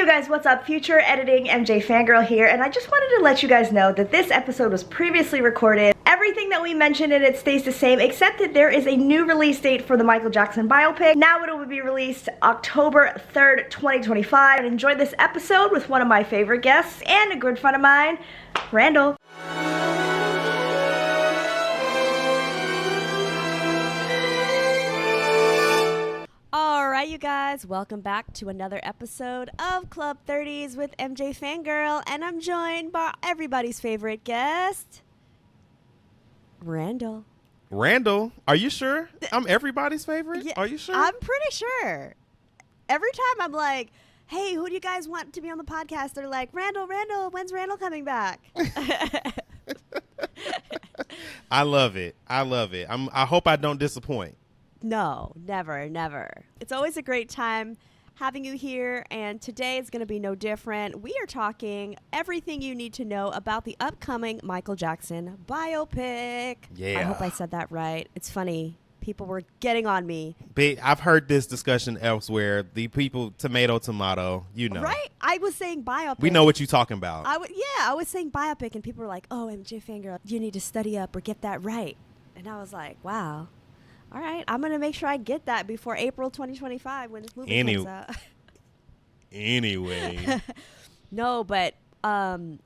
guys, what's up? Future editing Mjfangirl here, and I just wanted to let you guys know that this episode was previously recorded. Everything that we mentioned in it stays the same, except that there is a new release date for the Michael Jackson biopic. Now it will be released October 3rd, 2025. And enjoy this episode with one of my favorite guests and a good friend of mine, Randall. Alright, you guys, welcome back to another episode of Club 30s with Mjfangirl, and I'm joined by everybody's favorite guest, Randall. Randall? Are you sure? I'm everybody's favorite? Yeah, are you sure? I'm pretty sure. Every time I'm like, hey, who do you guys want to be on the podcast? They're like, Randall, when's Randall coming back? I love it. I hope I don't disappoint. No, never. It's always a great time having you here, and today is going to be no different. We are talking everything you need to know about the upcoming Michael Jackson biopic. Yeah. I hope I said that right. It's funny. People were getting on me. I've heard this discussion elsewhere. The people, tomato, you know. Right? I was saying biopic. We know what you're talking about. I was saying biopic, and people were like, oh, Mjfangirl, you need to study up or get that right. And I was like, wow. All right, I'm going to make sure I get that before April 2025 when this movie comes out. Anyway. No, but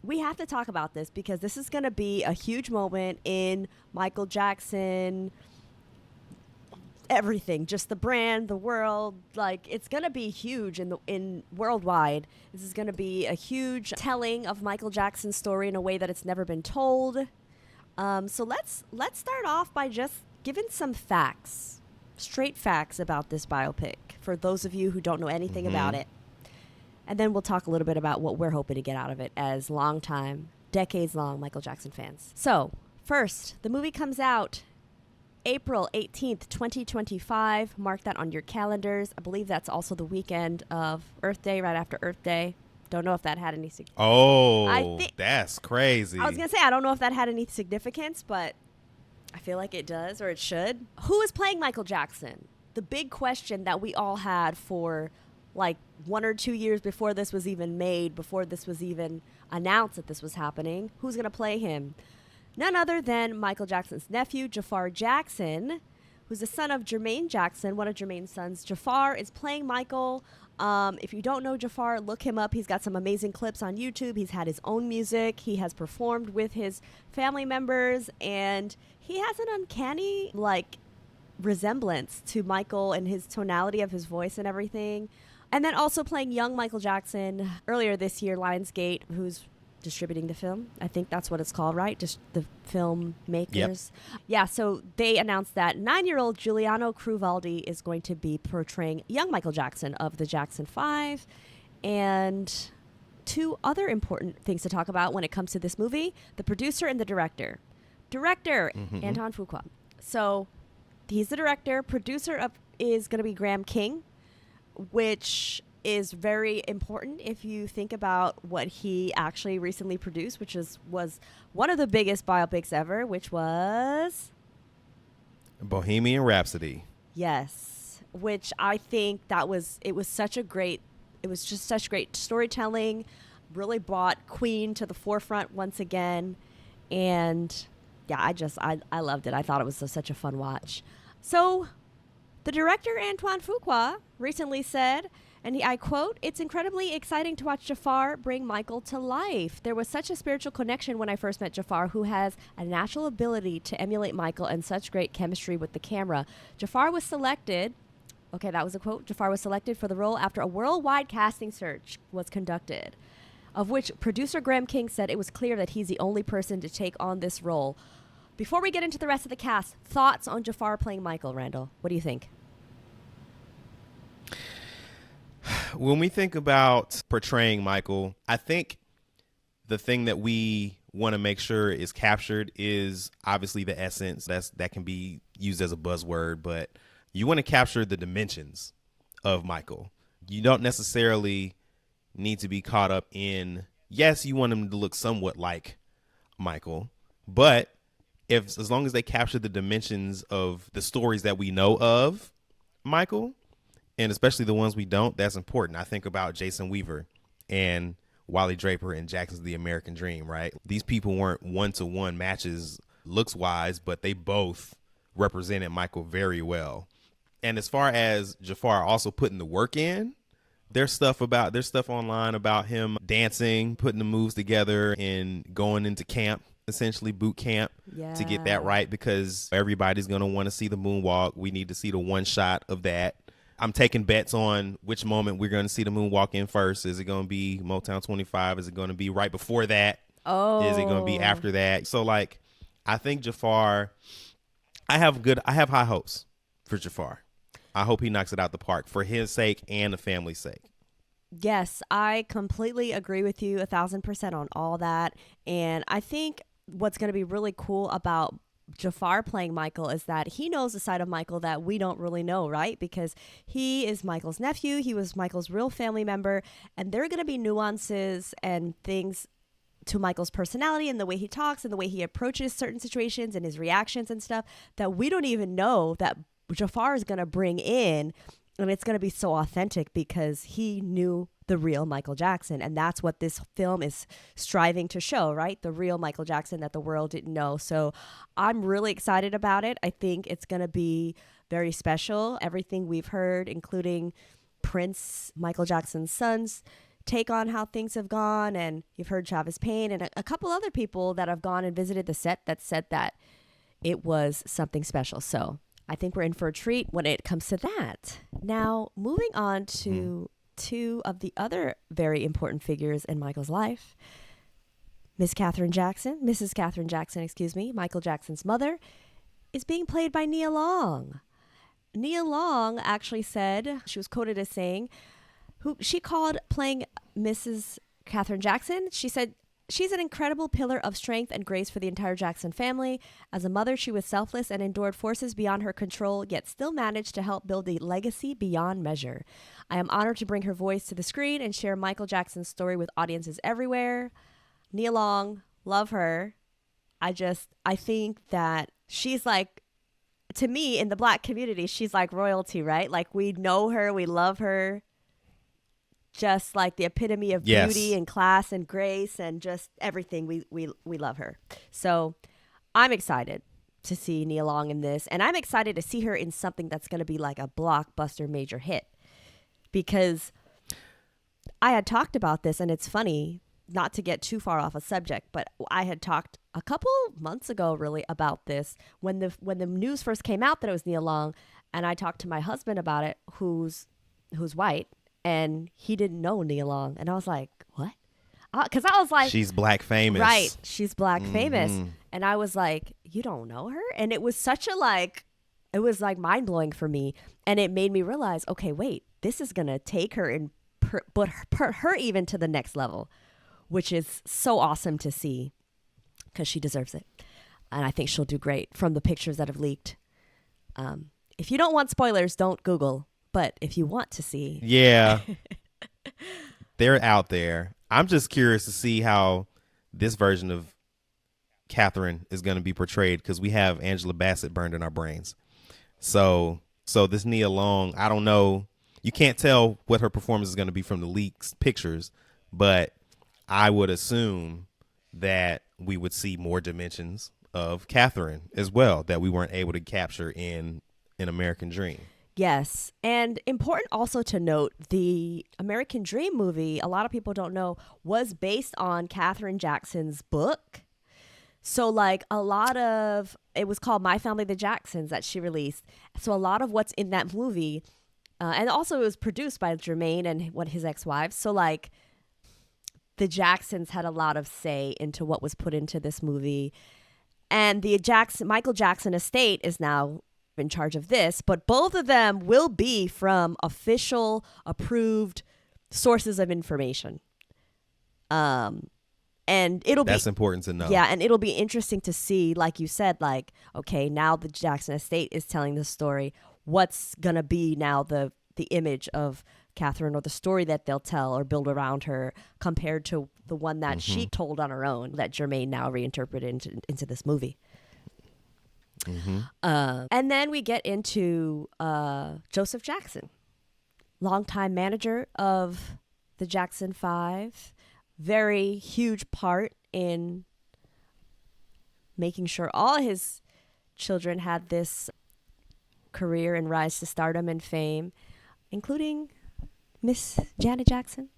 we have to talk about this because this is going to be a huge moment in Michael Jackson, everything, just the brand, the world. Like, it's going to be huge in worldwide. This is going to be a huge telling of Michael Jackson's story in a way that it's never been told. So let's start off by just giving some facts, straight facts about this biopic for those of you who don't know anything about it. And then we'll talk a little bit about what we're hoping to get out of it as long-time, decades-long Michael Jackson fans. So, first, the movie comes out April 18th, 2025. Mark that on your calendars. I believe that's also the weekend of Earth Day, right after Earth Day. Don't know if that had any significance. Oh, that's crazy. I was going to say, I don't know if that had any significance, but I feel like it does, or it should. Who is playing Michael Jackson? The big question that we all had for like 1 or 2 years before this was even made, before this was even announced that this was happening. Who's going to play him? None other than Michael Jackson's nephew, Jafar Jackson, who's the son of Jermaine Jackson, one of Jermaine's sons. Jafar is playing Michael. If you don't know Jafar, look him up. He's got some amazing clips on YouTube. He's had his own music. He has performed with his family members, and he has an uncanny, resemblance to Michael and his tonality of his voice and everything. And then also playing young Michael Jackson earlier this year, Lionsgate, who's distributing the film. I think that's what it's called, right? Just the filmmakers. Yep. Yeah, so they announced that 9-year-old Giuliano Cruvaldi is going to be portraying young Michael Jackson of the Jackson 5. And two other important things to talk about when it comes to this movie, the producer and the director. Director, Antoine Fuqua. So he's the director. Producer is going to be Graham King, which is very important if you think about what he actually recently produced, which was one of the biggest biopics ever, which was Bohemian Rhapsody. Yes, which I think it was just such great storytelling, really brought Queen to the forefront once again, and yeah, I loved it. I thought it was such a fun watch. So the director, Antoine Fuqua, recently said, and I quote, "It's incredibly exciting to watch Jafar bring Michael to life. There was such a spiritual connection when I first met Jafar, who has a natural ability to emulate Michael and such great chemistry with the camera. Jafar was selected," okay, that was a quote, "Jafar was selected for the role after a worldwide casting search was conducted, of which producer Graham King said it was clear that he's the only person to take on this role." Before we get into the rest of the cast, thoughts on Jafar playing Michael, Randall? What do you think? When we think about portraying Michael, I think the thing that we want to make sure is captured is obviously the essence. That can be used as a buzzword, but you want to capture the dimensions of Michael. You don't necessarily need to be caught up in, yes, you want him to look somewhat like Michael, but as long as they capture the dimensions of the stories that we know of Michael, and especially the ones we don't, that's important. I think about Jason Weaver and Wally Draper in Jackson's The American Dream, right? These people weren't one-to-one matches looks wise, but they both represented Michael very well. And as far as Jafar also putting the work in, there's stuff online about him dancing, putting the moves together, and going into camp, essentially boot camp, to get that right, because everybody's going to want to see the moonwalk. We need to see the one shot of that. I'm taking bets on which moment we're going to see the moonwalk in first. Is it going to be Motown 25? Is it going to be right before that? Oh. Is it going to be after that? So, like, I think Jafar, I have high hopes for Jafar. I hope he knocks it out the park for his sake and the family's sake. Yes, I completely agree with you 1,000% on all that. And I think what's going to be really cool about Jafar playing Michael is that he knows a side of Michael that we don't really know, right? Because he is Michael's nephew. He was Michael's real family member. And there are going to be nuances and things to Michael's personality and the way he talks and the way he approaches certain situations and his reactions and stuff that we don't even know that Jafar is going to bring in. And it's going to be so authentic because he knew the real Michael Jackson. And that's what this film is striving to show, right? The real Michael Jackson that the world didn't know. So I'm really excited about it. I think it's going to be very special. Everything we've heard, including Prince, Michael Jackson's son's take on how things have gone. And you've heard Travis Payne and a couple other people that have gone and visited the set that said that it was something special. So I think we're in for a treat when it comes to that. Now, moving on to two of the other very important figures in Michael's life. Mrs. Katherine Jackson, Michael Jackson's mother, is being played by Nia Long. Nia Long actually said, she was quoted as saying, who she called playing Mrs. Katherine Jackson, she said, "She's an incredible pillar of strength and grace for the entire Jackson family. As a mother, she was selfless and endured forces beyond her control, yet still managed to help build a legacy beyond measure. I am honored to bring her voice to the screen and share Michael Jackson's story with audiences everywhere." Nia Long, love her. I think that she's like, to me, in the Black community, she's like royalty, right? Like, we know her, we love her. Just like the epitome of beauty and class and grace and just everything. We love her. So I'm excited to see Nia Long in this. And I'm excited to see her in something that's going to be like a blockbuster major hit. Because I had talked about this, and it's funny, not to get too far off a subject, but I had talked a couple months ago really about this when the news first came out that it was Nia Long. And I talked to my husband about it, who's white. And he didn't know Nia Long. And I was like, what? Because I was like, she's Black famous. Right. She's Black famous. And I was like, you don't know her? And it was such a it was like mind blowing for me. And it made me realize, okay, wait, this is going to take her and put her even to the next level, which is so awesome to see because she deserves it. And I think she'll do great from the pictures that have leaked. If you don't want spoilers, don't Google. But if you want to see. Yeah. They're out there. I'm just curious to see how this version of Catherine is going to be portrayed because we have Angela Bassett burned in our brains. So this Nia Long, I don't know. You can't tell what her performance is going to be from the leaks pictures, but I would assume that we would see more dimensions of Catherine as well that we weren't able to capture in An American Dream. Yes. And important also to note, the American Dream movie, a lot of people don't know, was based on Katherine Jackson's book. So like it was called My Family the Jacksons that she released. So a lot of what's in that movie, and also it was produced by Jermaine and his ex-wives. So like the Jacksons had a lot of say into what was put into this movie. And the Michael Jackson estate is now in charge of this, but both of them will be from official approved sources of information. And that's important to know. Yeah, and it'll be interesting to see, like you said, like, okay, now the Jackson estate is telling the story. What's gonna be now the image of Catherine, or the story that they'll tell or build around her compared to the one that she told on her own that Jermaine now reinterpreted into this movie. And then we get into Joseph Jackson, longtime manager of the Jackson 5. Very huge part in making sure all his children had this career and rise to stardom and fame, including Miss Janet Jackson.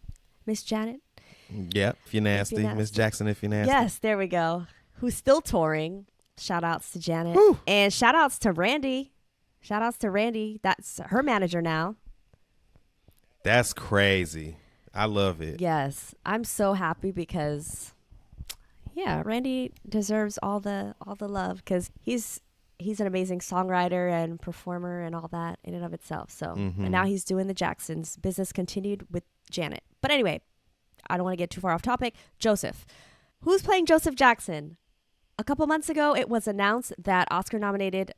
Miss Janet. Yep, if you're nasty. Miss Jackson, if you're nasty. Yes, there we go. Who's still touring. Shout outs to Janet. Woo. And shout outs to Randy. Shout outs to Randy. That's her manager now. That's crazy. I love it. Yes. I'm so happy because Randy deserves all the love because he's an amazing songwriter and performer and all that in and of itself. So and now he's doing the Jacksons. Business continued with Janet. But anyway, I don't want to get too far off topic. Joseph. Who's playing Joseph Jackson? A couple months ago, it was announced that Oscar-nominated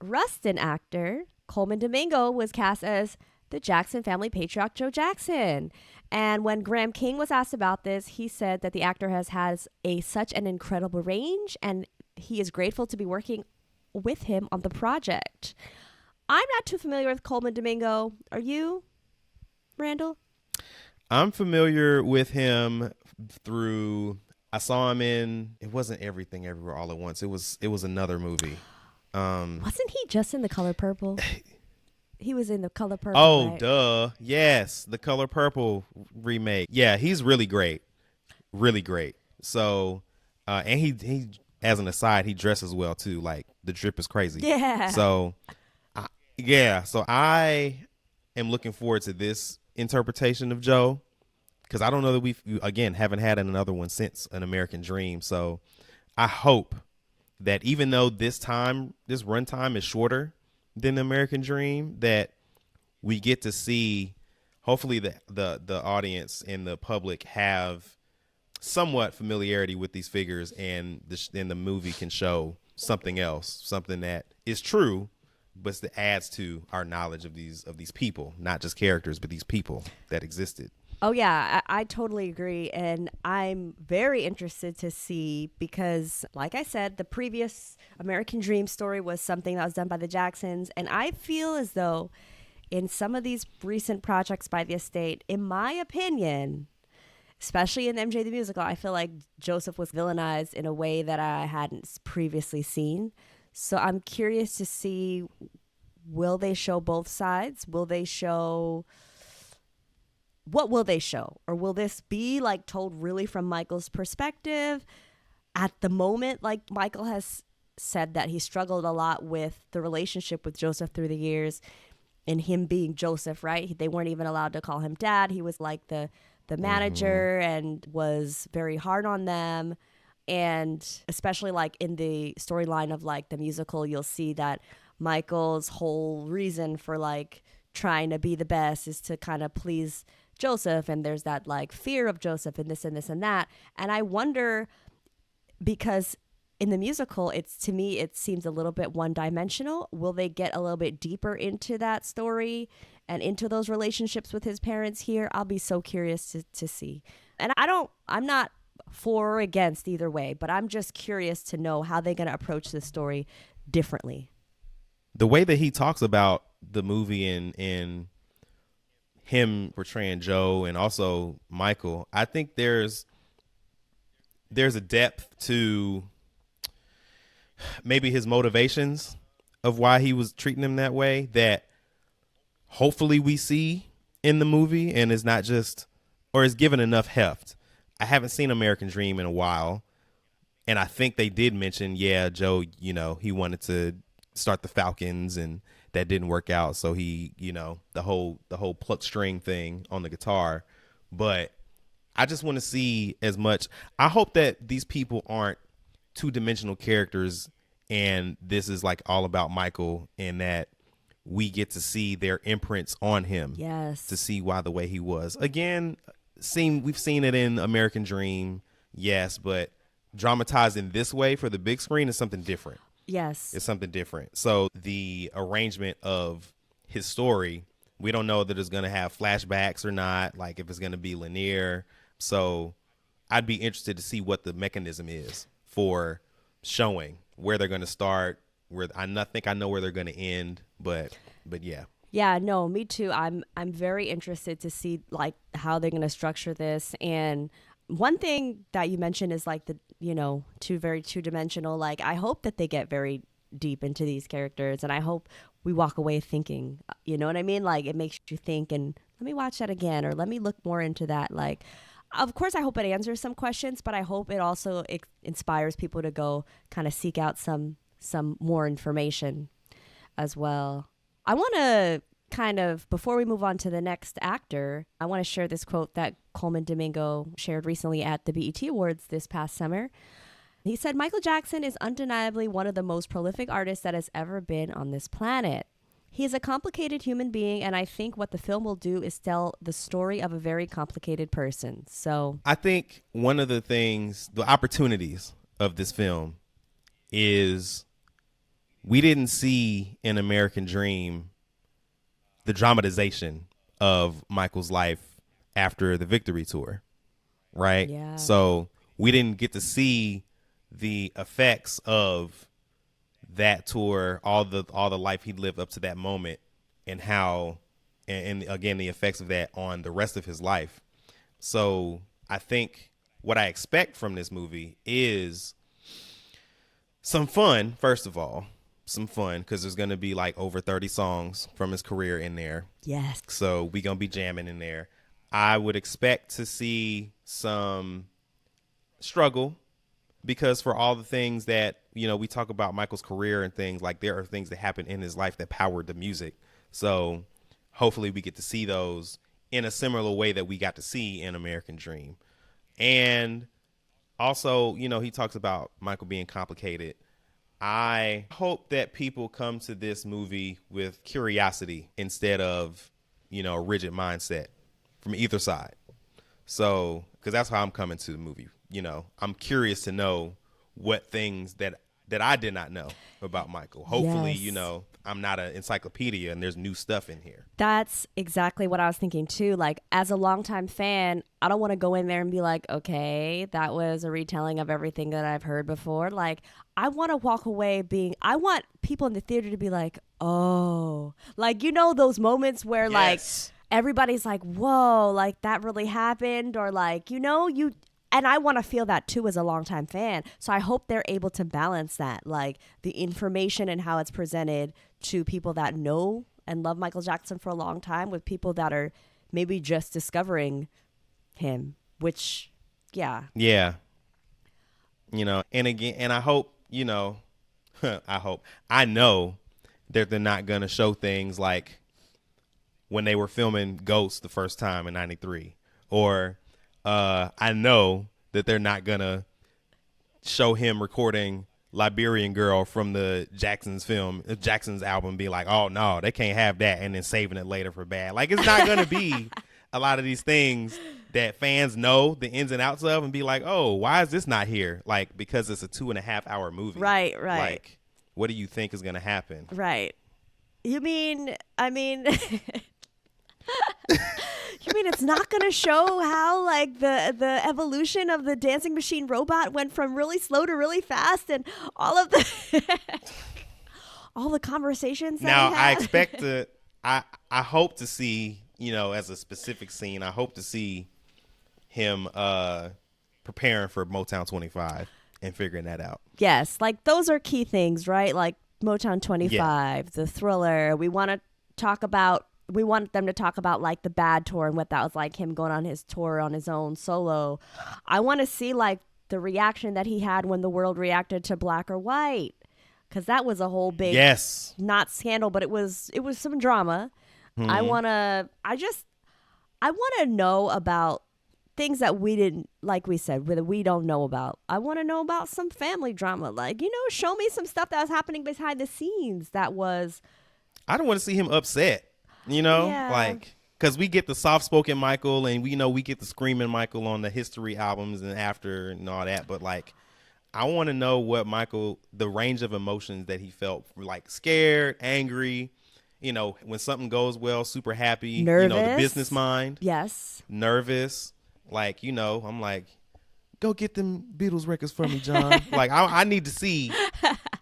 Rustin actor Coleman Domingo was cast as the Jackson family patriarch Joe Jackson. And when Graham King was asked about this, he said that the actor has such an incredible range, and he is grateful to be working with him on the project. I'm not too familiar with Coleman Domingo. Are you, Randall? I'm familiar with him through... I saw him in, it wasn't Everything Everywhere All at Once. It was another movie. Wasn't he just in The Color Purple? He was in The Color Purple. Oh, right? duh. Yes, The Color Purple remake. Yeah, he's really great. Really great. So, and he as an aside, he dresses well too. Like, the drip is crazy. Yeah. So, so I am looking forward to this interpretation of Joe. Because I don't know that we've, again, haven't had another one since An American Dream. So I hope that even though this runtime is shorter than The American Dream, that we get to see, hopefully the audience and the public have somewhat familiarity with these figures, and the movie can show something else, something that is true, but that adds to our knowledge of these people, not just characters, but these people that existed. Oh, yeah, I totally agree. And I'm very interested to see because, like I said, the previous American Dream story was something that was done by the Jacksons. And I feel as though in some of these recent projects by the estate, in my opinion, especially in MJ the Musical, I feel like Joseph was villainized in a way that I hadn't previously seen. So I'm curious to see, will they show both sides? Will they show... What will they show? Or will this be like told really from Michael's perspective? At the moment, like Michael has said that he struggled a lot with the relationship with Joseph through the years, and him being Joseph, right? They weren't even allowed to call him dad. He was like the manager and was very hard on them. And especially like in the storyline of like the musical, you'll see that Michael's whole reason for like trying to be the best is to kind of please Joseph, and there's that like fear of Joseph and this and this and that. And I wonder, because in the musical, to me it seems a little bit one-dimensional. Will they get a little bit deeper into that story and into those relationships with his parents here? I'll be so curious to see. And I'm not for or against either way, but I'm just curious to know how they're going to approach this story differently. The way that he talks about the movie and him portraying Joe and also Michael, I think there's a depth to maybe his motivations of why he was treating him that way that hopefully we see in the movie, and is not just, or is given enough heft. I haven't seen American Dream in a while, and I think they did mention, Joe, he wanted to start the Falcons, and that didn't work out. So he, the whole pluck string thing on the guitar. But I just want to see as much. I hope that these people aren't two-dimensional characters, and this is like all about Michael, and that we get to see their imprints on him. Yes. To see why the way he was. Again, we've seen it in American Dream, yes, but dramatized in this way for the big screen is something different. Yes. It's something different. So the arrangement of his story, we don't know that it's going to have flashbacks or not, like if it's going to be linear. So I'd be interested to see what the mechanism is for showing where they're going to start, where think I know where they're going to end, but yeah. Yeah, no, me too. I'm very interested to see like how they're going to structure this. And one thing that you mentioned is like the, very two-dimensional. Like I hope that they get very deep into these characters, and I hope we walk away thinking, you know what I mean? Like it makes you think, and let me watch that again, or let me look more into that. Like of course I hope it answers some questions, but I hope it also inspires people to go kind of seek out some more information as well. I want to kind of, before we move on to the next actor, I want to share this quote that Coleman Domingo shared recently at the BET Awards this past summer. He said, Michael Jackson is undeniably one of the most prolific artists that has ever been on this planet. He is a complicated human being, and I think what the film will do is tell the story of a very complicated person. So I think one of the things, the opportunities of this film is we didn't see in American Dream the dramatization of Michael's life after the Victory Tour, right? Yeah. So we didn't get to see the effects of that tour, all the life he lived up to that moment, and how, and again, the effects of that on the rest of his life. So I think what I expect from this movie is some fun, first of all. Some fun, because there's going to be like over 30 songs from his career in there. Yes. So we going to be jamming in there. I would expect to see some struggle, because for all the things that, we talk about Michael's career and things, like there are things that happened in his life that powered the music. So hopefully we get to see those in a similar way that we got to see in American Dream. And also, he talks about Michael being complicated. I hope that people come to this movie with curiosity instead of, a rigid mindset from either side. So, because that's how I'm coming to the movie. I'm curious to know what things that I did not know about Michael. Hopefully, Yes. I'm not an encyclopedia and there's new stuff in here. That's exactly what I was thinking too. Like as a longtime fan, I don't want to go in there and be like, okay, that was a retelling of everything that I've heard before. Like I want to walk away I want people in the theater to be like, oh, like, those moments where Yes. like everybody's like, whoa, like that really happened. Or like, and I want to feel that too as a longtime fan. So I hope they're able to balance that, like the information and how it's presented to people that know and love Michael Jackson for a long time with people that are maybe just discovering him, which, yeah. Yeah. And again, and I hope, I know that they're not going to show things like when they were filming Ghost the first time in 93, or I know that they're not going to show him recording Liberian Girl from the Jackson's album, be like, oh no, they can't have that, and then saving it later for bad. Like, it's not going to be a lot of these things that fans know the ins and outs of and be like, oh, why is this not here? Like, because it's a 2.5 hour movie. Right. Like, what do you think is going to happen? Right. You mean it's not going to show how like the evolution of the dancing machine robot went from really slow to really fast, and all of the all the conversations that Now he had? I expect to I hope to see, as a specific scene, I hope to see him preparing for Motown 25 and figuring that out. Yes, like those are key things, right? Like Motown 25, the Thriller. We want them to talk about like the Bad Tour and what that was like, him going on his tour on his own solo. I want to see like the reaction that he had when the world reacted to Black or White, because that was a whole big not scandal, but it was some drama. I want to know about things that we didn't, like we said, that we don't know about. I want to know about some family drama, like, show me some stuff that was happening behind the scenes that was. I don't want to see him upset. Yeah. Like, because we get the soft-spoken Michael, and we get the screaming Michael on the History albums and after and all that. But like, I want to know what Michael, the range of emotions that he felt, like scared, angry, when something goes well, super happy, Nervous. The business mind, Yes. nervous, like, I'm like, go get them Beatles records for me, John. Like, I need to see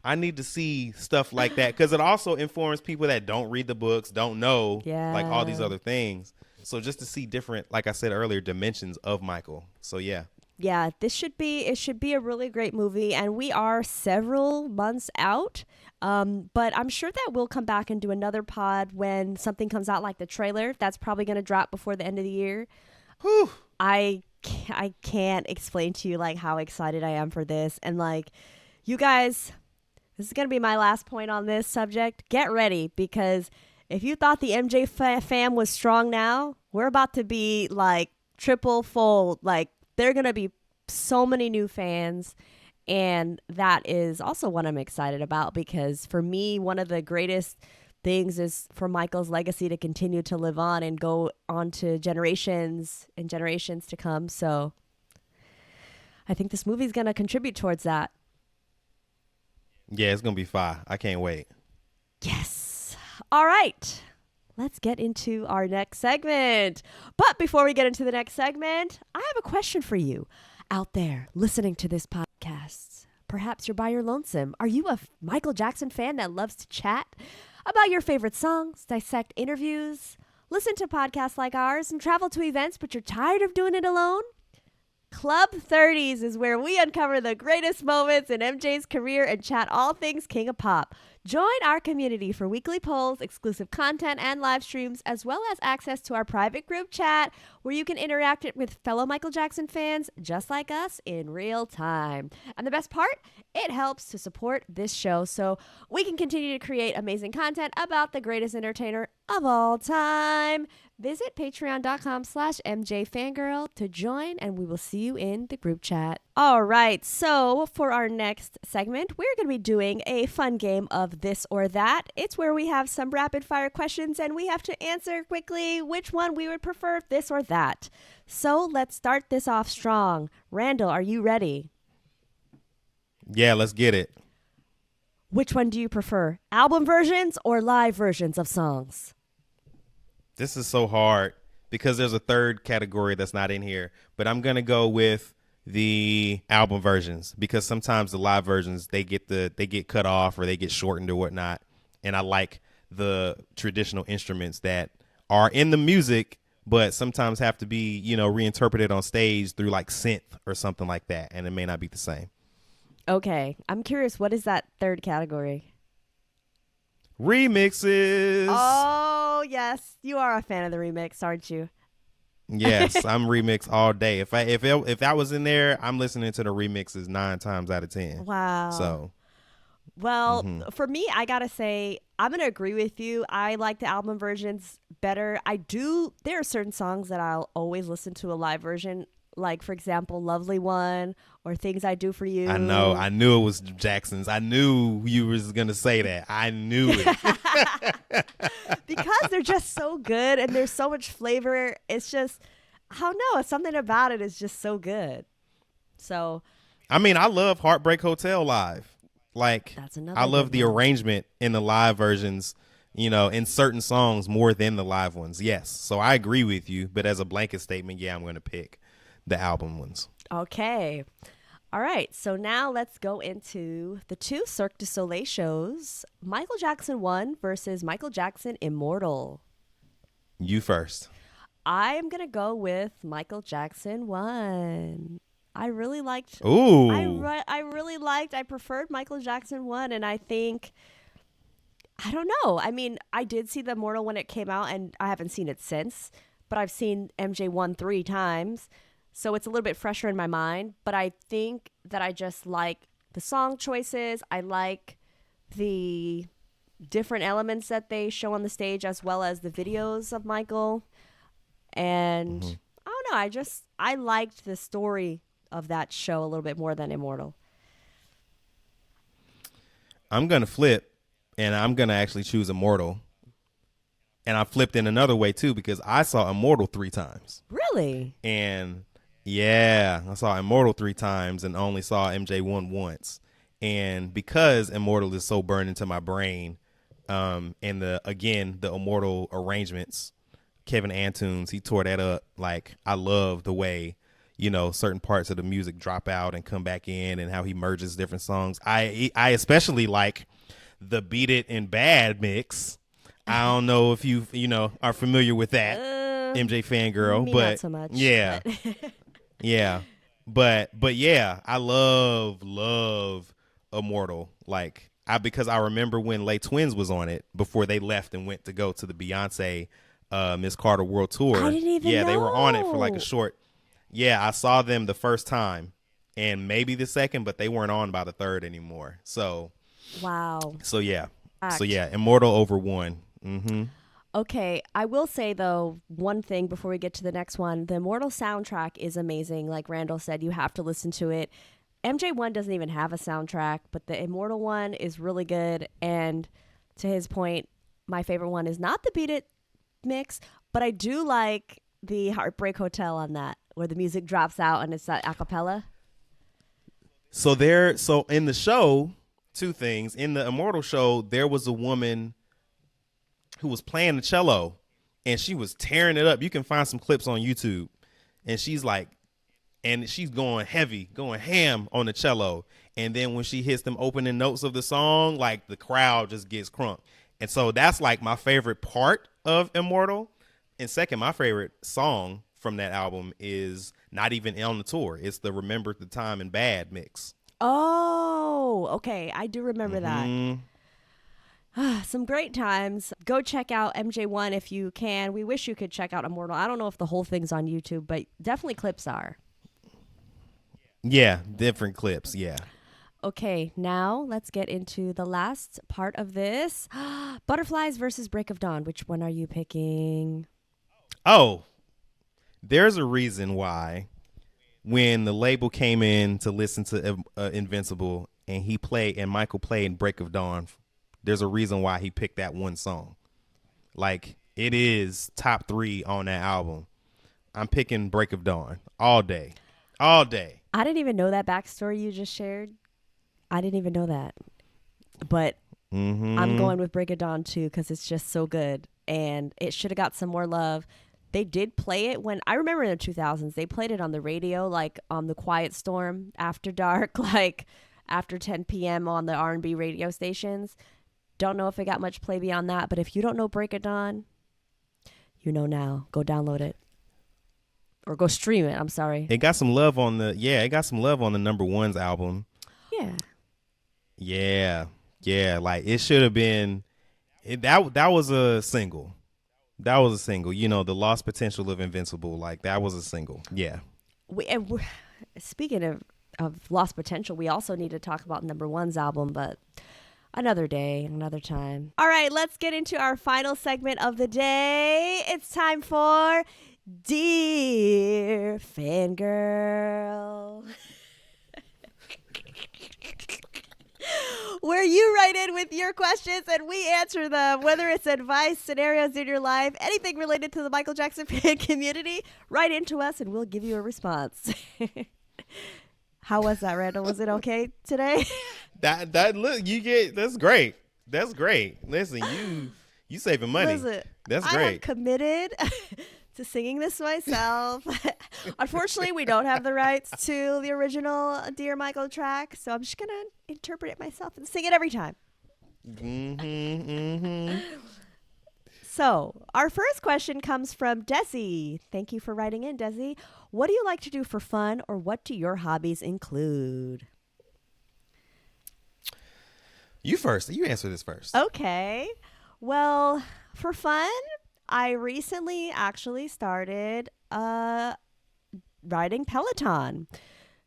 I need to see stuff like that because it also informs people that don't read the books, don't know like all these other things. So just to see different, like I said earlier, dimensions of Michael. So yeah. Yeah, it should be a really great movie, and we are several months out. But I'm sure that we'll come back and do another pod when something comes out like the trailer. That's probably going to drop before the end of the year. Whew. I can't explain to you like how excited I am for this. And like, you guys, this is going to be my last point on this subject. Get ready, because if you thought the MJ fam was strong now, we're about to be like triple fold. Like, there are going to be so many new fans. And that is also what I'm excited about, because for me, one of the greatest things is for Michael's legacy to continue to live on and go on to generations and generations to come. So I think this movie is going to contribute towards that. Yeah, it's going to be fire. I can't wait. Yes. All right. Let's get into our next segment. But before we get into the next segment, I have a question for you out there listening to this podcast. Perhaps you're by your lonesome. Are you a Michael Jackson fan that loves to chat about your favorite songs, dissect interviews, listen to podcasts like ours, and travel to events, but you're tired of doing it alone? Club 30s is where we uncover the greatest moments in MJ's career and chat all things King of Pop. Join our community for weekly polls, exclusive content, and live streams, as well as access to our private group chat where you can interact with fellow Michael Jackson fans just like us in real time. And the best part, it helps to support this show so we can continue to create amazing content about the greatest entertainer of all time. Visit patreon.com/MJFangirl to join, and we will see you in the group chat. All right, so for our next segment, we're going to be doing a fun game of this or that. It's where we have some rapid fire questions, and we have to answer quickly which one we would prefer, this or that. So let's start this off strong. Randall, are you ready? Yeah, let's get it. Which one do you prefer, album versions or live versions of songs? This is so hard because there's a third category that's not in here, but I'm going to go with the album versions because sometimes the live versions, they get cut off or they get shortened or whatnot. And I like the traditional instruments that are in the music, but sometimes have to be, reinterpreted on stage through like synth or something like that. And it may not be the same. Okay. I'm curious, what is that third category? Remixes. Oh, yes. You are a fan of the remix, aren't you? Yes, I'm remix all day. If that was in there, I'm listening to the remixes 9 times out of 10. Wow. So, well, for me, I gotta say, I'm gonna agree with you. I like the album versions better. There are certain songs that I'll always listen to a live version, like for example, Lovely One or Things I Do For You. I know. I knew it was Jackson's. I knew you was gonna say that. I knew it. Because they're just so good and there's so much flavor. It's just, I don't know, something about it is just so good. So, I mean, I love Heartbreak Hotel live. Like, that's another I love good the one. arrangement in the live versions, in certain songs more than the live ones. Yes. So I agree with you. But as a blanket statement, yeah, I'm going to pick the album ones. Okay. All right. So now let's go into the 2 Cirque du Soleil shows. Michael Jackson 1 versus Michael Jackson Immortal. You first. I'm going to go with Michael Jackson 1. I really liked. Ooh. I preferred Michael Jackson 1, and I think, I don't know. I mean, I did see the Immortal when it came out, and I haven't seen it since, but I've seen MJ 1 3 times, so it's a little bit fresher in my mind. But I think that I just like the song choices. I like the different elements that they show on the stage, as well as the videos of Michael. And I don't know. I liked the story of that show a little bit more than Immortal. I'm going to flip, and I'm going to actually choose Immortal. And I flipped in another way, too, because I saw Immortal 3 times. Really? And, yeah, I saw Immortal 3 times and only saw MJ1 once. And because Immortal is so burned into my brain, and the Immortal arrangements, Kevin Antunes, he tore that up. Like, I love the way, certain parts of the music drop out and come back in, and how he merges different songs. I especially like the Beat It and Bad mix. I don't know if are familiar with that, Mjfangirl, but not so much. Yeah, But. yeah, but yeah, I love Immortal. Like because I remember when Les Twins was on it before they left and went to go to the Beyonce Miss Carter World Tour. I didn't even Yeah, know. they were on it for like a short. Yeah, I saw them the first time and maybe the second, but they weren't on by the third anymore. So Wow. so yeah. Fact. So yeah, Immortal over one. Mm-hmm. Okay, I will say though one thing before we get to the next one. The Immortal soundtrack is amazing. Like Randall said, you have to listen to it. MJ1 doesn't even have a soundtrack, but the Immortal one is really good. And to his point, my favorite one is not the Beat It mix, but I do like the Heartbreak Hotel on that, where the music drops out and it's that a cappella. So in the show, two things. In the Immortal show, there was a woman who was playing the cello and she was tearing it up. You can find some clips on YouTube. And she's going heavy, going ham on the cello. And then when she hits them opening notes of the song, like the crowd just gets crunk. And so that's like my favorite part of Immortal. And second, my favorite song from that album is not even on the tour. It's the Remember the Time and Bad mix. Oh, okay. I do remember that. Some great times. Go check out MJ1 if you can. We wish you could check out Immortal. I don't know if the whole thing's on YouTube, but definitely clips are. Yeah, different clips. Yeah. Okay, now let's get into the last part of this. Butterflies versus Break of Dawn. Which one are you picking? Oh, there's a reason why when the label came in to listen to Invincible and Michael played Break of Dawn, there's a reason why he picked that one song. Like, it is top 3 on that album. I'm picking Break of Dawn all day. All day. I didn't even know that backstory you just shared. I didn't even know that. But I'm going with Break of Dawn too because it's just so good. And it should have got some more love. They did play it when, I remember in the 2000s, they played it on the radio, like on the Quiet Storm after dark, like after 10 p.m. on the R&B radio stations. Don't know if it got much play beyond that, but if you don't know Break of Dawn, you know now. Go download it. Or go stream it, I'm sorry. It got some love on the number one's album. Yeah. Yeah, like it should have been that was a single. That was a single. The Lost Potential of Invincible, like that was a single. Yeah. Speaking of Lost Potential, we also need to talk about number one's album, but another day, another time. All right, let's get into our final segment of the day. It's time for Dear Fangirl. Where you write in with your questions and we answer them, whether it's advice, scenarios in your life, anything related to the Michael Jackson fan community, write into us and we'll give you a response. How was that, Randall? Was it okay today? That's great. That's great. Listen, you saving money. Listen, that's I great. have committed to singing this myself. Unfortunately, we don't have the rights to the original Dear Michael track, so I'm just going to interpret it myself and sing it every time. So, our first question comes from Desi. Thank you for writing in, Desi. What do you like to do for fun, or what do your hobbies include? You first. You answer this first. Okay. Well, for fun, I recently actually started riding Peloton.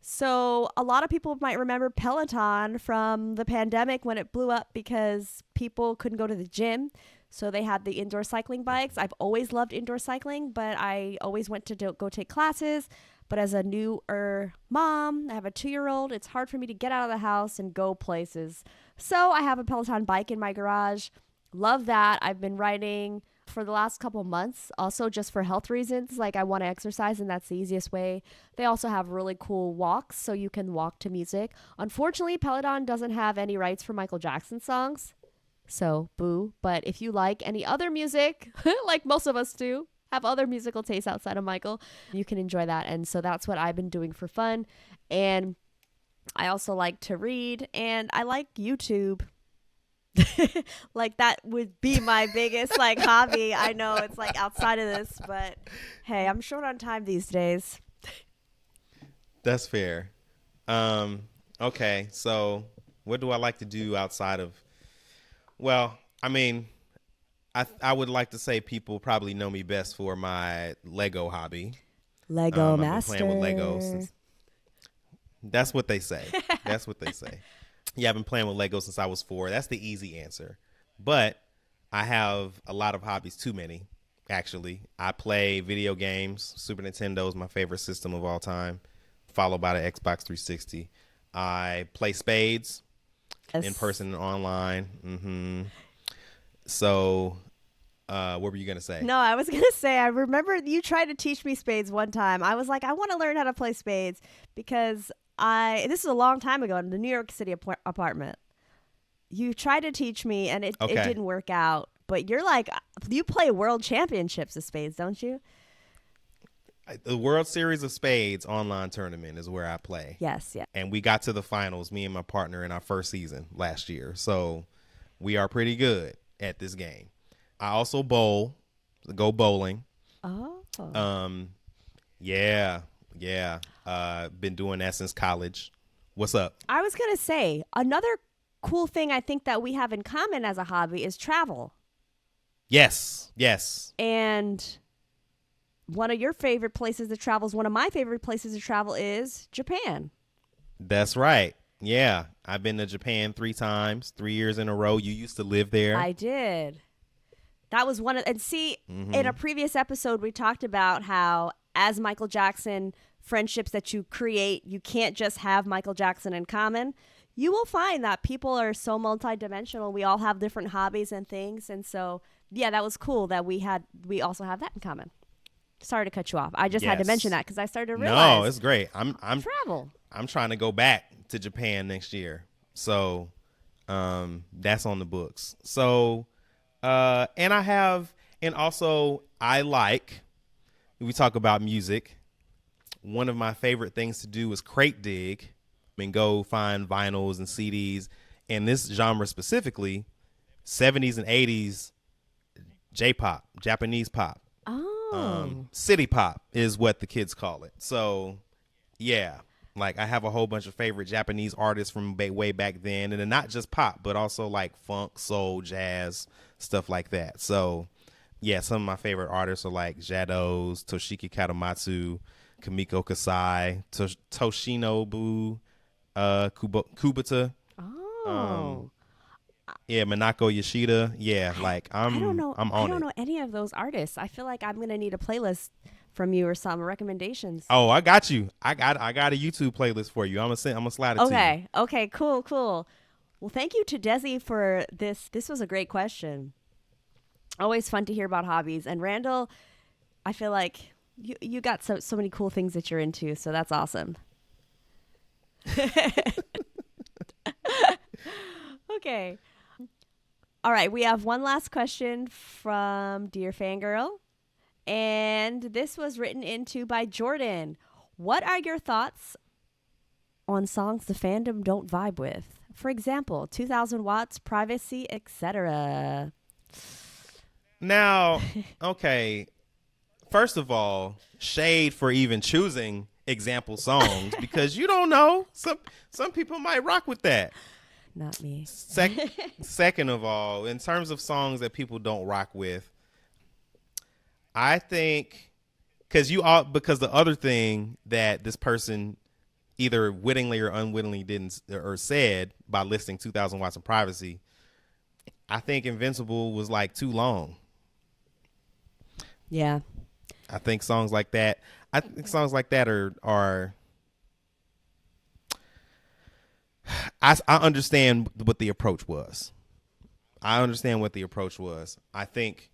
So a lot of people might remember Peloton from the pandemic when it blew up because people couldn't go to the gym. So they had the indoor cycling bikes. I've always loved indoor cycling, but I always went to go take classes. But as a newer mom, I have a 2-year-old. It's hard for me to get out of the house and go places. So I have a Peloton bike in my garage. Love that. I've been riding for the last couple months, also just for health reasons. Like I want to exercise and that's the easiest way. They also have really cool walks so you can walk to music. Unfortunately, Peloton doesn't have any rights for Michael Jackson songs. So boo. But if you like any other music, like most of us do, have other musical tastes outside of Michael, you can enjoy that. And so that's what I've been doing for fun. And I also like to read, and I like YouTube. Like that would be my biggest like hobby. I know it's like outside of this, but hey, I'm short on time these days. That's fair. Okay, so what do I like to do outside of? Well, I mean, I would like to say people probably know me best for my Lego hobby. Lego I've master. been playing with Lego since. That's what they say. That's what they say. Yeah, I've been playing with Lego since I was 4. That's the easy answer. But I have a lot of hobbies, too many, actually. I play video games. Super Nintendo is my favorite system of all time, followed by the Xbox 360. I play spades in person and online. So what were you going to say? No, I was going to say, I remember you tried to teach me spades one time. I was like, I want to learn how to play spades because this is a long time ago in the New York City apartment. You tried to teach me and it didn't work out. But you're like, you play world championships of spades, don't you? The World Series of Spades online tournament is where I play. Yes, yeah. And we got to the finals, me and my partner, in our first season last year. So we are pretty good at this game. I also go bowling. Oh. Yeah. Been doing that since college. What's up? I was going to say, another cool thing I think that we have in common as a hobby is travel. Yes. And one of your favorite places to travel is one of my favorite places to travel is Japan. That's right. Yeah. I've been to Japan 3 times, 3 years in a row. You used to live there. I did. That was one of, and see, in a previous episode, we talked about how as Michael Jackson, friendships that you create, you can't just have Michael Jackson in common. You will find that people are so multidimensional. We all have different hobbies and things. And so, yeah, that was cool that we also have that in common. Sorry to cut you off. I just had to mention that because I started to realize. No, it's great. I'm travel. I'm trying to go back to Japan next year. So that's on the books. So and I like, we talk about music. One of my favorite things to do is crate dig and go find vinyls and CDs. And this genre specifically, 70s and 80s J-pop, Japanese pop. Oh. City pop is what the kids call it. So, yeah. Like, I have a whole bunch of favorite Japanese artists from way back then. And then not just pop, but also like funk, soul, jazz, stuff like that. So, yeah, some of my favorite artists are like Jados, Toshiki Katamatsu, Kamiko Kasai, Toshinobu Kubota. Oh. Yeah, Minako Yoshida. Yeah, like I don't know any of those artists. I feel like I'm gonna need a playlist from you or some recommendations. Oh, I got you. I got a YouTube playlist for you. I'm gonna slide it to you. Okay, cool. Well, thank you to Desi for this. This was a great question. Always fun to hear about hobbies. And Randall, I feel like you got so many cool things that you're into, so that's awesome. Okay. All right, we have one last question from Dear Fangirl. And this was written into by Jordan. What are your thoughts on songs the fandom don't vibe with? For example, 2000 Watts, Privacy, etc. Now, okay. First of all, shade for even choosing example songs because you don't know. Some people might rock with that. Not me. Second of all, in terms of songs that people don't rock with, I think because the other thing that this person either wittingly or unwittingly didn't or said by listing 2000 Watts of Privacy, I think Invincible was like too long. Yeah. I think songs like that are I understand what the approach was. I think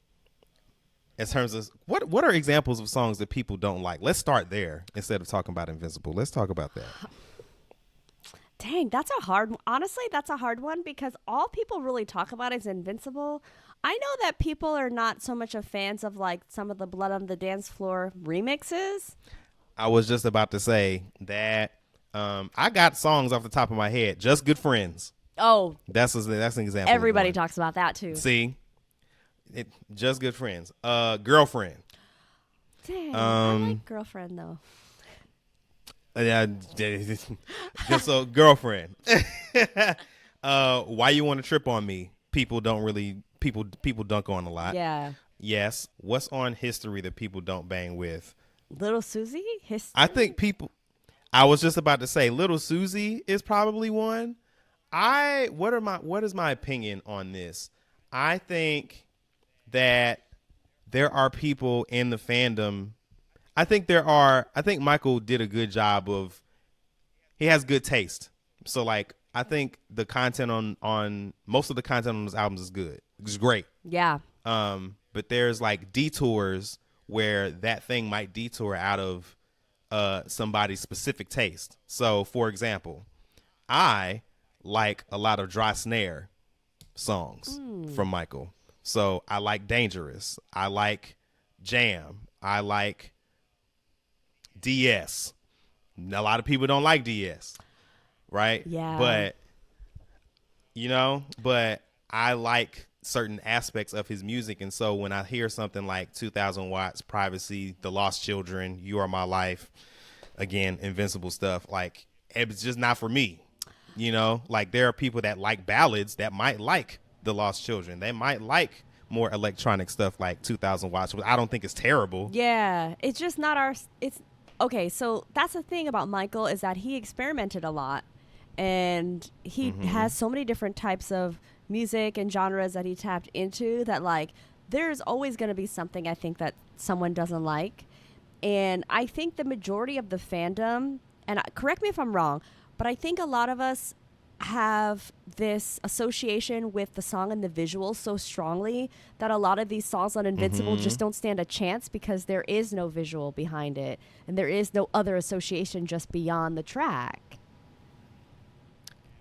in terms of what are examples of songs that people don't like? Let's start there instead of talking about Invincible. Let's talk about that. Dang, honestly, that's a hard one because all people really talk about is Invincible. I know that people are not so much of fans of like some of the Blood on the Dance Floor remixes. I was just about to say that I got songs off the top of my head. Just Good Friends. Oh, that's an example. Everybody talks about that too. See, Just Good Friends. Girlfriend. Dang, I like Girlfriend though. Yeah, so Girlfriend. Why You Want to Trip on Me? People dunk on a lot. Yeah. Yes. What's on History that people don't bang with? Little Susie? I think I was just about to say Little Susie is probably one. What is my opinion on this? I think that there are people in the fandom. I think Michael did a good job of, he has good taste. So like, I think the content on most of the content on those albums is good. It's great. Yeah. But there's like detours where that thing might detour out of somebody's specific taste. So for example, I like a lot of dry snare songs from Michael. So I like Dangerous. I like Jam. I like DS. A lot of people don't like DS, right? Yeah. But I like certain aspects of his music. And so when I hear something like 2000 Watts, Privacy, The Lost Children, You Are My Life, again, Invincible stuff, like it's just not for me. Like there are people that like ballads that might like The Lost Children. They might like more electronic stuff like 2000 Watts, but I don't think it's terrible. Yeah. It's just not okay, so that's the thing about Michael is that he experimented a lot and he has so many different types of music and genres that he tapped into that like there's always going to be something I think that someone doesn't like. And I think the majority of the fandom, and correct me if I'm wrong, but I think a lot of us have this association with the song and the visuals so strongly that a lot of these songs on Invincible just don't stand a chance because there is no visual behind it and there is no other association just beyond the track.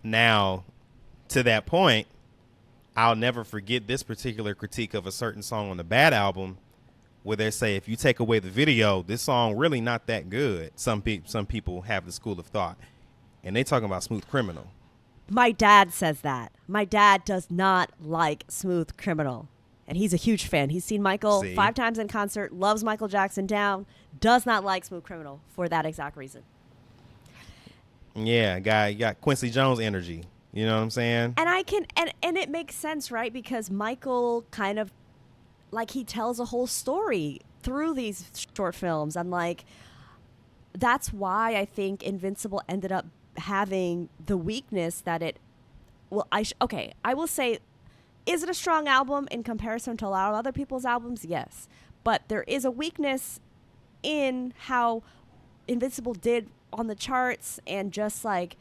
Now, to that point, I'll never forget this particular critique of a certain song on the Bad album where they say if you take away the video, this song really not that good. Some people have the school of thought, and they talking about Smooth Criminal. My dad says that. My dad does not like Smooth Criminal. And he's a huge fan. He's seen Michael 5 times in concert, loves Michael Jackson down, does not like Smooth Criminal for that exact reason. Yeah, guy, you got Quincy Jones energy. You know what I'm saying? And and it makes sense, right? Because Michael kind of, like, he tells a whole story through these short films. And, like, that's why I think Invincible ended up having the weakness that it I will say, is it a strong album in comparison to a lot of other people's albums? Yes, but there is a weakness in how Invincible did on the charts and just like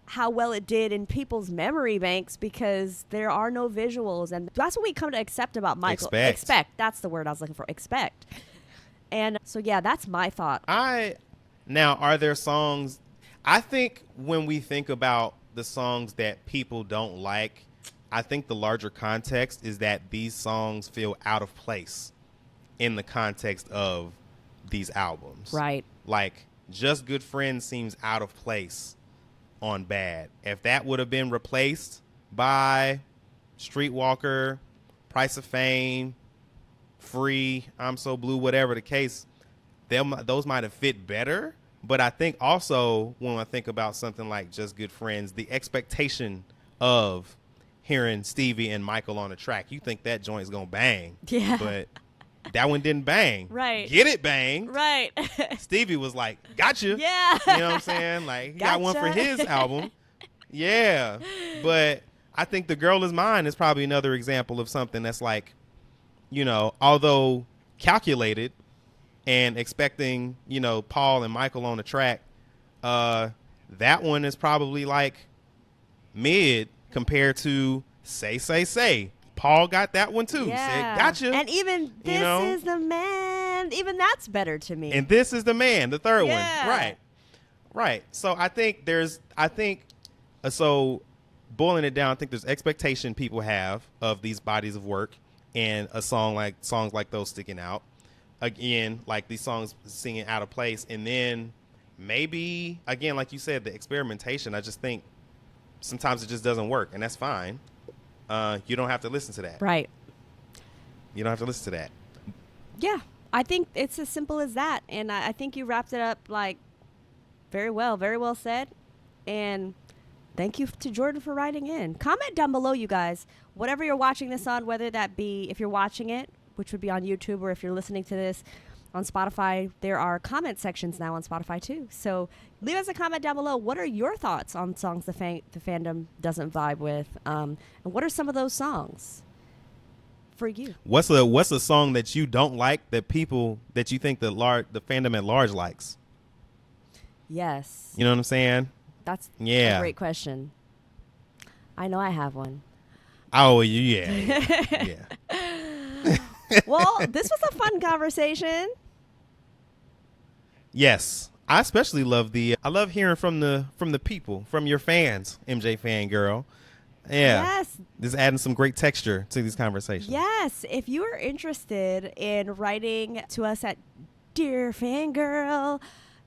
how well it did in people's memory banks because there are no visuals, and that's what we come to accept about Michael. Expect, that's the word I was looking for. Expect. And so yeah, that's my thought. Now, are there songs? I think when we think about the songs that people don't like, I think the larger context is that these songs feel out of place in the context of these albums. Right. Like, Just Good Friends seems out of place on Bad. If that would have been replaced by Streetwalker, Price of Fame, Free, I'm So Blue, whatever the case, those might have fit better. But I think also when I think about something like Just Good Friends, the expectation of hearing Stevie and Michael on the track, you think that joint's going to bang. Yeah. But that one didn't bang. Right. Get it bang. Right. Stevie was like, gotcha. Yeah. You know what I'm saying? Like, he got one for his album. Yeah. But I think The Girl Is Mine is probably another example of something that's like, although calculated, and expecting, Paul and Michael on the track, that one is probably like mid compared to Say. Paul got that one too. Yeah. Said, gotcha. And even This Is the Man, even that's better to me. And This Is the Man, the third Yeah. one. Right. So so boiling it down, I think there's expectation people have of these bodies of work and songs like those sticking out. Again, like these songs singing out of place. And then maybe, again, like you said, the experimentation, I just think sometimes it just doesn't work, and that's fine. You don't have to listen to that. Right. You don't have to listen to that. Yeah. I think it's as simple as that. And I think you wrapped it up like very well said. And thank you to Jordan for writing in. Comment down below, you guys, whatever you're watching this on, whether that be if you're watching it, which would be on YouTube, or if you're listening to this on Spotify. There are comment sections now on Spotify too. So leave us a comment down below. What are your thoughts on songs the fandom doesn't vibe with? And what are some of those songs for you? What's a song that you don't like that you think the fandom at large likes? Yes. You know what I'm saying? That's a great question. I know I have one. Oh, yeah. Yeah. Well, this was a fun conversation. Yes. I especially love I love hearing from the people, from your fans, Mjfangirl. Yeah. Yes. Just adding some great texture to these conversations. Yes. If you are interested in writing to us at Dear Fangirl,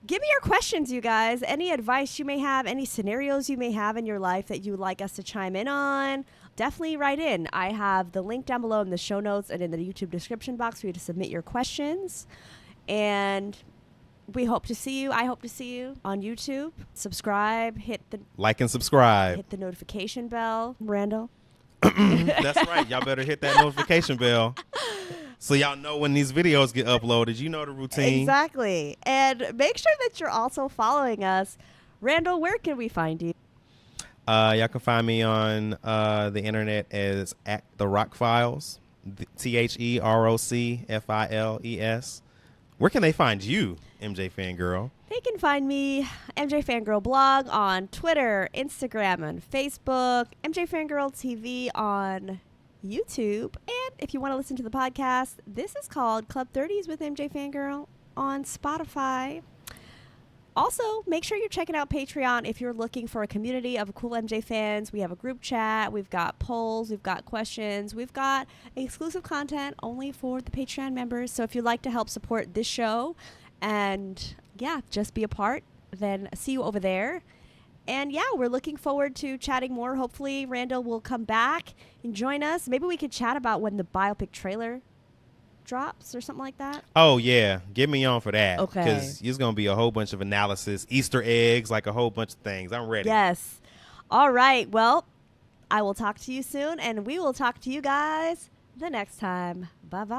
give me your questions, you guys. Any advice you may have, any scenarios you may have in your life that you would like us to chime in on, definitely write in. I have the link down below in the show notes and in the YouTube description box for you to submit your questions. And we hope to see you. I hope to see you on YouTube. Subscribe, like and subscribe. Hit the notification bell, Randall. That's right. Y'all better hit that notification bell so y'all know when these videos get uploaded. You know the routine. Exactly. And make sure that you're also following us. Randall, where can we find you? Y'all can find me on the internet as at therocfiles, TheRocfiles. Where can they find you, Mjfangirl? They can find me, Mjfangirl blog, on Twitter, Instagram, and Facebook, Mjfangirl TV on YouTube. And if you want to listen to the podcast, this is called Club 30s with Mjfangirl on Spotify. Also, make sure you're checking out Patreon if you're looking for a community of cool MJ fans. We have a group chat. We've got polls. We've got questions. We've got exclusive content only for the Patreon members. So if you'd like to help support this show and, just be a part, then see you over there. And, we're looking forward to chatting more. Hopefully, Randall will come back and join us. Maybe we could chat about when the biopic trailer drops or something like that. Oh yeah, get me on for that. Okay, because there's gonna be a whole bunch of analysis, Easter eggs, like a whole bunch of things. I'm ready. Yes. All right, well, I will talk to you soon, and we will talk to you guys the next time. Bye bye.